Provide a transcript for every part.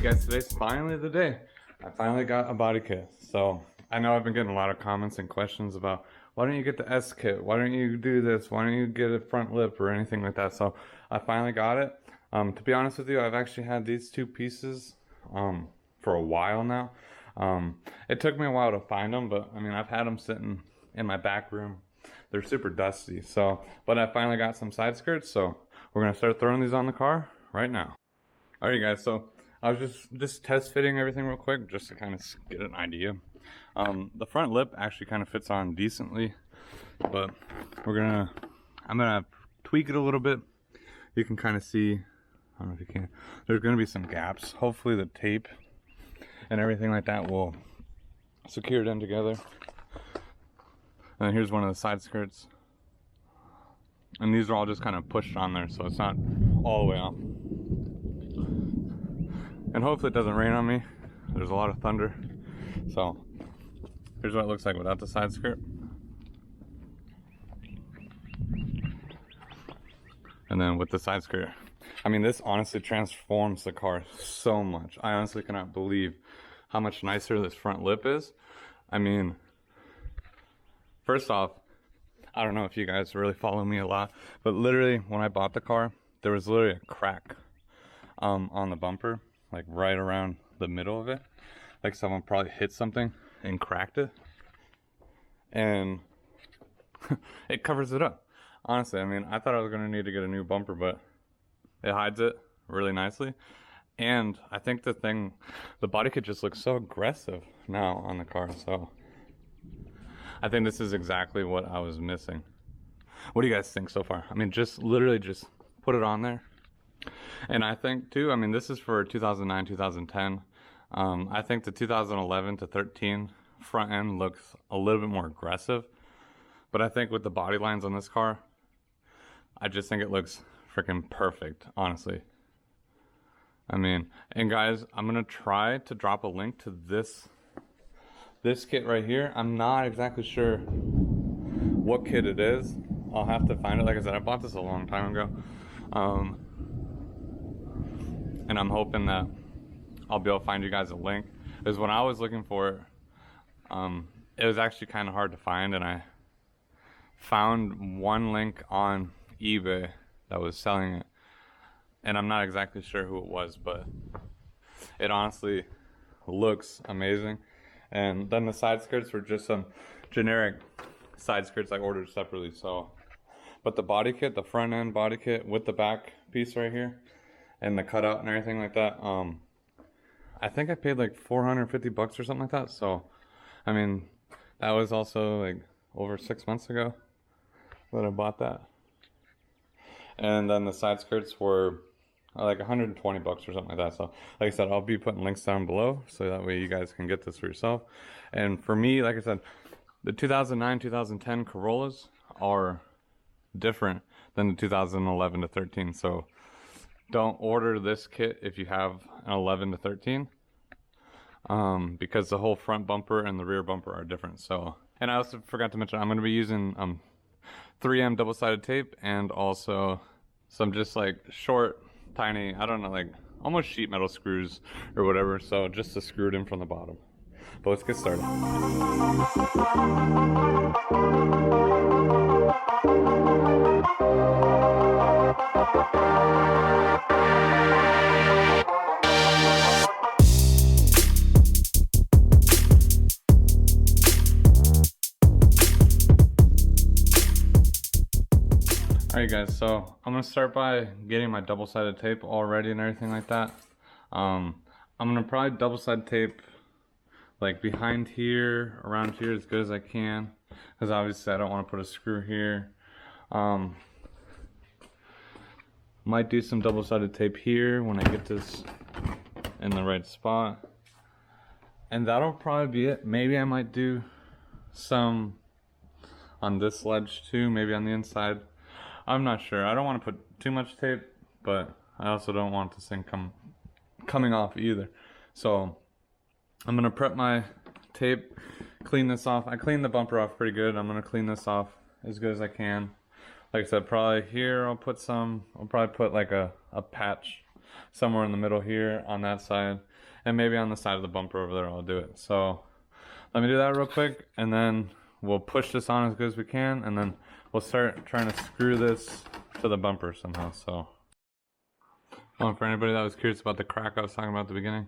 guys, today's finally the day. I finally got a body kit. So I know I've been getting a lot of comments and questions about why don't you get the S kit? Why don't you do this? Why don't you get a front lip or anything like that? So I finally got it. To be honest with you, I've actually had these two pieces for a while now. It took me a while to find them, but I mean, I've had them sitting in my back room. They're super dusty. But I finally got some side skirts, so we're gonna start throwing these on the car right now. Alright guys, so I was just test fitting everything real quick just to kind of get an idea. The front lip actually kind of fits on decently, but I'm gonna tweak it a little bit. You can kind of see, I don't know if you can, there's gonna be some gaps. Hopefully the tape and everything like that will secure it in together. And here's one of the side skirts. And these are all just kind of pushed on there, so it's not all the way off. And hopefully it doesn't rain on me. There's a lot of thunder. So here's what it looks like without the side skirt. And then with the side skirt. I mean, this honestly transforms the car so much. I honestly cannot believe how much nicer this front lip is. I mean, first off, I don't know if you guys really follow me a lot, but literally when I bought the car, there was literally a crack on the bumper, like right around the middle of it. Like someone probably hit something and cracked it. And it covers it up. Honestly, I mean, I thought I was gonna need to get a new bumper, but it hides it really nicely. And I think the body kit just looks so aggressive now on the car, so I think this is exactly what I was missing. What do you guys think so far? I mean, literally just put it on there. And I think too, I mean, this is for 2009, 2010. I think the 2011 to 13 front end looks a little bit more aggressive. But I think with the body lines on this car, I just think it looks freaking perfect, honestly. I mean, and guys, I'm gonna try to drop a link to this kit right here. I'm not exactly sure what kit it is. I'll have to find it. Like I said, I bought this a long time ago. And I'm hoping that I'll be able to find you guys a link. Because when I was looking for it, it was actually kind of hard to find, and I found one link on eBay that was selling it. And I'm not exactly sure who it was, but it honestly looks amazing. And then the side skirts were just some generic side skirts I ordered separately. So, but the body kit, the front end body kit with the back piece right here and the cutout and everything like that, I think I paid like 450 bucks or something like that. So, I mean, that was also like over 6 months ago that I bought that. And then the side skirts were like 120 bucks or something like that. So like I said, I'll be putting links down below so that way you guys can get this for yourself. And for me, like I said, the 2009 2010 Corollas are different than the 2011 to 13. So don't order this kit if you have an 11 to 13, because the whole front bumper and the rear bumper are different. So, and I also forgot to mention, I'm going to be using 3M double-sided tape and also some just like short, tiny, I don't know, like almost sheet metal screws or whatever, so just to screw it in from the bottom. But let's get started. Alright guys, so I'm going to start by getting my double-sided tape all ready and everything like that. I'm going to probably double-sided tape like behind here, around here as good as I can, because obviously I don't want to put a screw here. Might do some double-sided tape here when I get this in the right spot. And that'll probably be it. Maybe I might do some on this ledge too, maybe on the inside. I'm not sure. I don't want to put too much tape, but I also don't want this thing coming off either. So I'm gonna prep my tape, clean this off. I cleaned the bumper off pretty good. I'm gonna clean this off as good as I can. Like I said, probably here I'll probably put like a patch somewhere in the middle here on that side. and maybe on the side of the bumper over there I'll do it. So let me do that real quick, and then we'll push this on as good as we can, and then we'll start trying to screw this to the bumper somehow. So for anybody that was curious about the crack I was talking about at the beginning,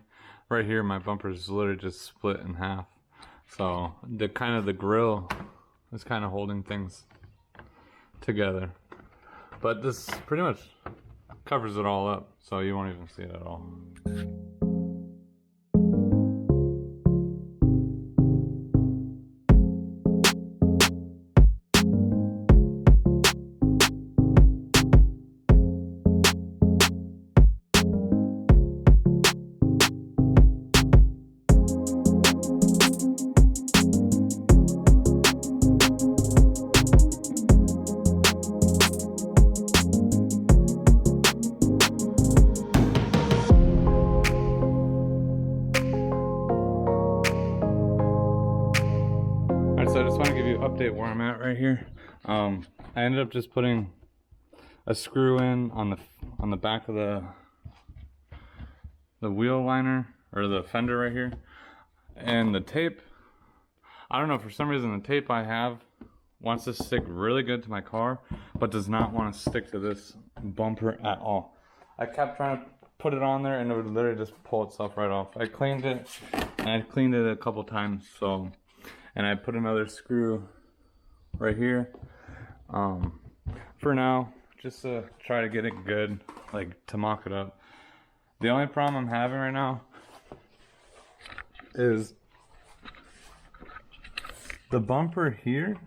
right here my bumper is literally just split in half. So the grill is kind of holding things together, but this pretty much covers it all up, so you won't even see it at all. So I just want to give you an update where I'm at right here. I ended up just putting a screw in on the back of the wheel liner, or the fender right here, and the tape, I don't know, for some reason the tape I have wants to stick really good to my car, but does not want to stick to this bumper at all. I kept trying to put it on there and it would literally just pull itself right off. I cleaned it, and I cleaned it a couple times, so, and I put another screw right here for now, just to try to get it good, like to mock it up. The only problem I'm having right now is the bumper here.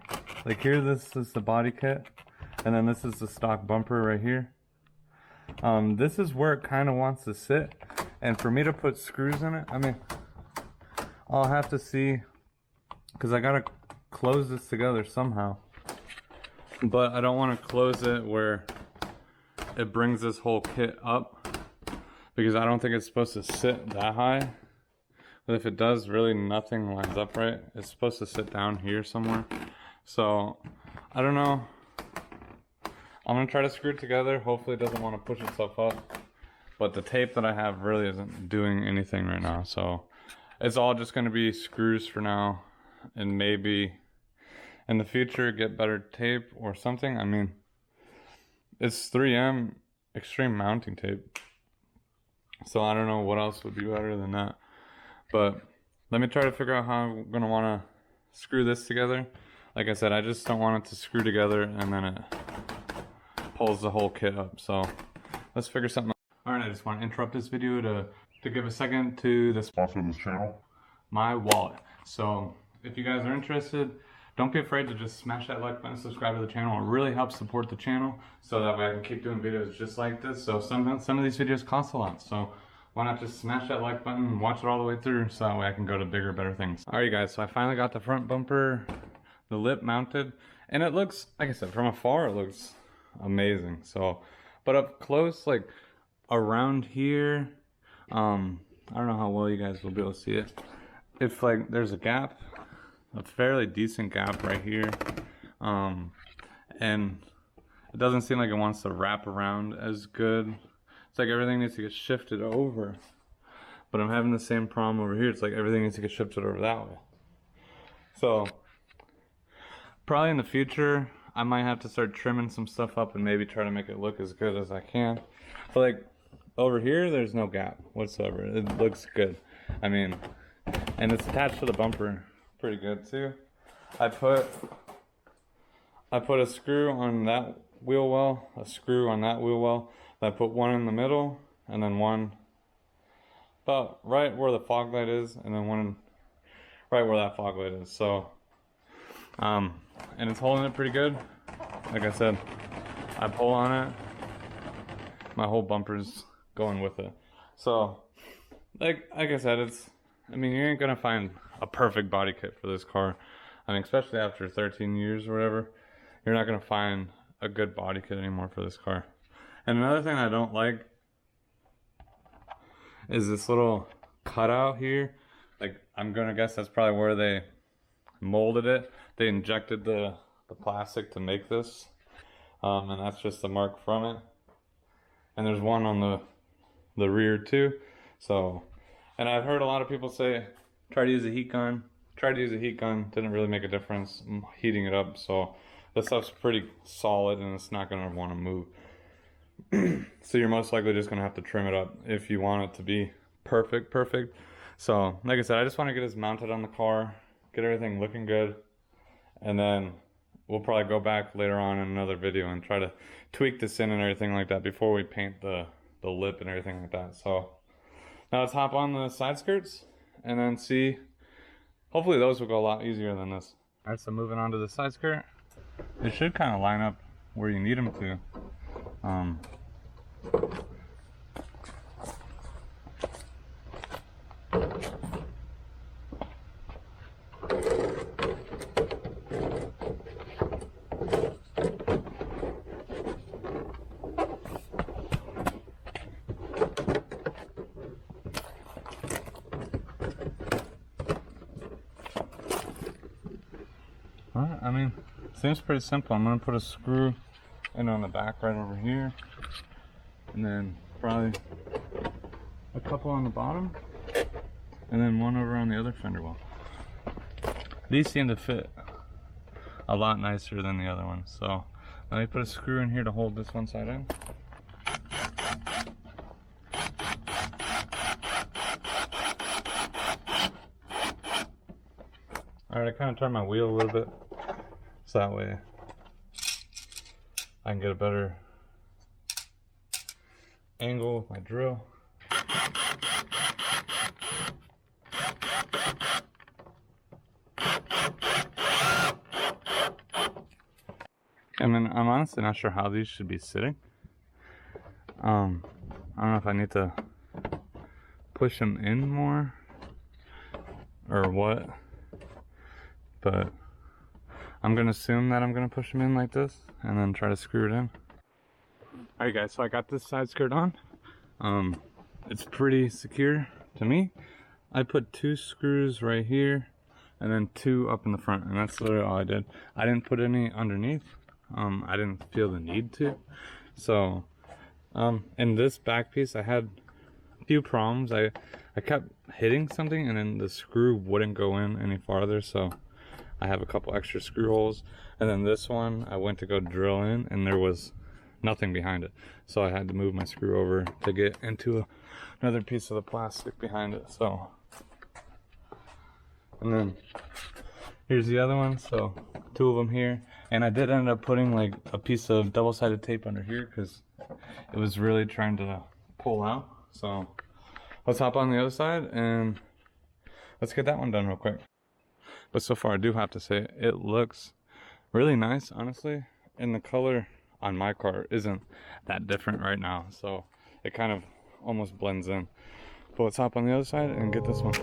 Like here, this is the body kit, and then this is the stock bumper right here. This is where it kind of wants to sit, and for me to put screws in it, I mean, I'll have to see, because I gotta close this together somehow, but I don't want to close it where it brings this whole kit up, because I don't think it's supposed to sit that high. But if it does, really nothing lines up right. It's supposed to sit down here somewhere. So I don't know. I'm gonna try to screw it together. Hopefully it doesn't want to push itself up, but the tape that I have really isn't doing anything right now. So it's all just gonna be screws for now, and maybe in the future get better tape or something. I mean, it's 3M extreme mounting tape, so I don't know what else would be better than that. But let me try to figure out how I'm gonna wanna screw this together. Like I said, I just don't want it to screw together and then it pulls the whole kit up. So let's figure something out. All right, I just want to interrupt this video to give a second to the sponsor of this channel, my wallet. So if you guys are interested, don't be afraid to just smash that like button, subscribe to the channel. It really helps support the channel, so that way I can keep doing videos just like this. So some of these videos cost a lot, so why not just smash that like button and watch it all the way through, so that way I can go to bigger, better things. All right, guys, so I finally got the front bumper, the lip mounted, and it looks, like I said, from afar it looks amazing. So, but up close, like around here, I don't know how well you guys will be able to see it. If like there's a gap, a fairly decent gap right here, and it doesn't seem like it wants to wrap around as good. It's like everything needs to get shifted over, but I'm having the same problem over here. It's like everything needs to get shifted over that way. So probably in the future I might have to start trimming some stuff up and maybe try to make it look as good as I can. But like over here, there's no gap whatsoever. It looks good. I mean, and it's attached to the bumper pretty good too. I put a screw on that wheel well, a screw on that wheel well. I put one in the middle, and then one about right where the fog light is, and then one right where that fog light is. So, and it's holding it pretty good. Like I said, I pull on it, my whole bumper's going with it. So, like I said, I mean, you ain't gonna find a perfect body kit for this car. I mean, especially after 13 years or whatever, you're not gonna find a good body kit anymore for this car. And another thing I don't like is this little cutout here. Like, I'm gonna guess that's probably where they molded it. They injected the plastic to make this, and that's just the mark from it. And there's one on the rear too. So And I've heard a lot of people say, try to use a heat gun. Tried to use a heat gun, didn't really make a difference heating it up. So this stuff's pretty solid and it's not gonna wanna move. So you're most likely just gonna have to trim it up if you want it to be perfect. So like I said, I just wanna get this mounted on the car, get everything looking good, and then we'll probably go back later on in another video and try to tweak this in and everything like that before we paint the lip and everything like that. So now let's hop on the side skirts and then see. Hopefully those will go a lot easier than this. All right, so moving on to the side skirt. It should kind of line up where you need them to. Alright, I mean, seems pretty simple. I'm gonna put a screw in on the back right over here, and then probably a couple on the bottom, and then one over on the other fender well. These seem to fit a lot nicer than the other ones, so let me put a screw in here to hold this one side in. Alright, I kind of turned my wheel a little bit, so that way I can get a better angle with my drill. I mean, I'm honestly not sure how these should be sitting. I don't know if I need to push them in more or what. But I'm gonna assume that I'm gonna push them in like this and then try to screw it in. Alright guys, so I got this side skirt on. It's pretty secure to me. I put 2 screws right here and then 2 up in the front, and that's literally all I did. I didn't put any underneath. I didn't feel the need to. So in this back piece I had a few problems. I kept hitting something and then the screw wouldn't go in any farther, so I have a couple extra screw holes. And then this one I went to go drill in and there was nothing behind it, so I had to move my screw over to get into another piece of the plastic behind it. So, and then here's the other one, so 2 of them here. And I did end up putting like a piece of double-sided tape under here because it was really trying to pull out. So let's hop on the other side and let's get that one done real quick. But so far I do have to say it looks really nice, honestly, and the color on my car isn't that different right now, so it kind of almost blends in. But let's hop on the other side and get this one.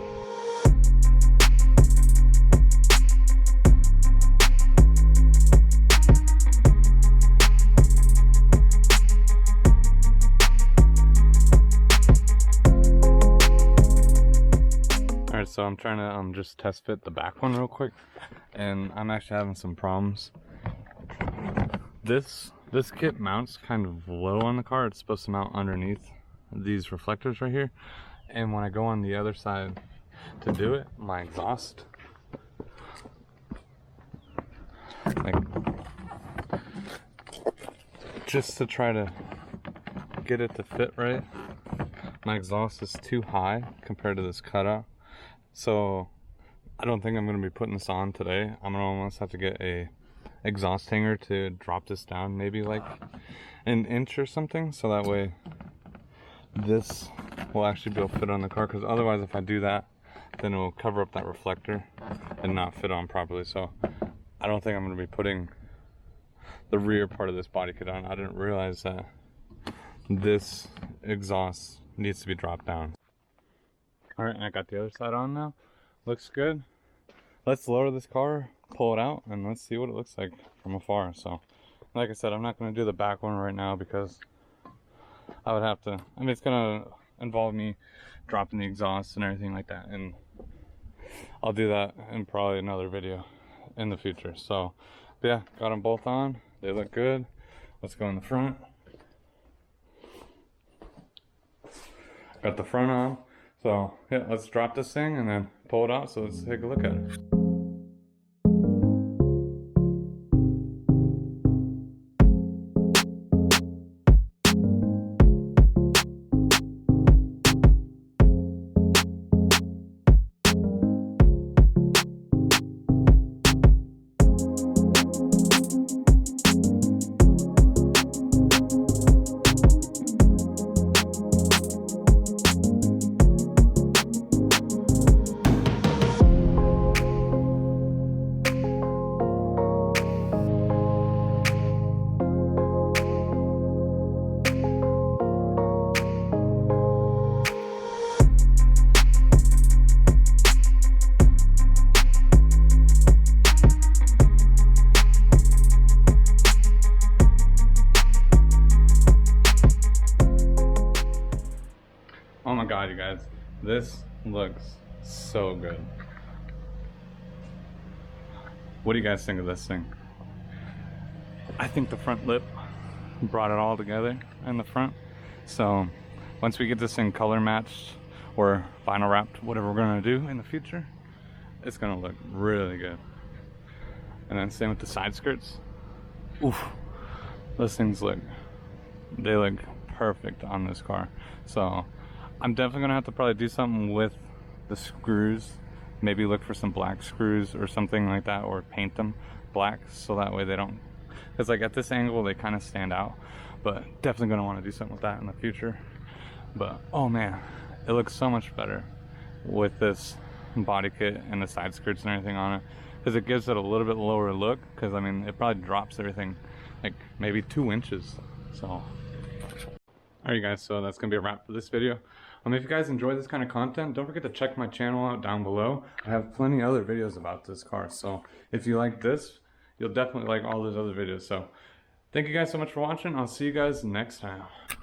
Alright, so I'm trying to just test fit the back one real quick, and I'm actually having some problems. This kit mounts kind of low on the car. It's supposed to mount underneath these reflectors right here, and when I go on the other side to do it, my exhaust, like, just to try to get it to fit right, my exhaust is too high compared to this cutout. So I don't think I'm going to be putting this on today. I'm going to almost have to get a exhaust hanger to drop this down maybe like an inch or something, so that way this will actually be able to fit on the car, because otherwise if I do that then it will cover up that reflector and not fit on properly. So I don't think I'm going to be putting the rear part of this body kit on. I didn't realize that this exhaust needs to be dropped down. Alright, and I got the other side on now. Looks good. Let's lower this car, pull it out, and let's see what it looks like from afar. So, like I said, I'm not going to do the back one right now because I would have to, I mean, it's going to involve me dropping the exhaust and everything like that, and I'll do that in probably another video in the future. So, but yeah, got them both on. They look good. Let's go in the front. Got the front on. So yeah, let's drop this thing and then pull it out. So let's take a look at it. Oh my god, you guys, this looks so good. What do you guys think of this thing? I think the front lip brought it all together in the front. So once we get this thing color matched or vinyl wrapped, whatever we're gonna do in the future, it's gonna look really good. And then same with the side skirts. Oof, those things look perfect on this car. So I'm definitely gonna have to probably do something with the screws. Maybe look for some black screws or something like that, or paint them black so that way they don't, because like at this angle they kind of stand out. But definitely gonna want to do something with that in the future. But oh man, it looks so much better with this body kit and the side skirts and everything on it, because it gives it a little bit lower look, because I mean it probably drops everything like maybe 2 inches. So alright guys, so that's gonna be a wrap for this video. If you guys enjoy this kind of content, don't forget to check my channel out down below. I have plenty of other videos about this car, so if you like this, you'll definitely like all those other videos. So thank you guys so much for watching. I'll see you guys next time.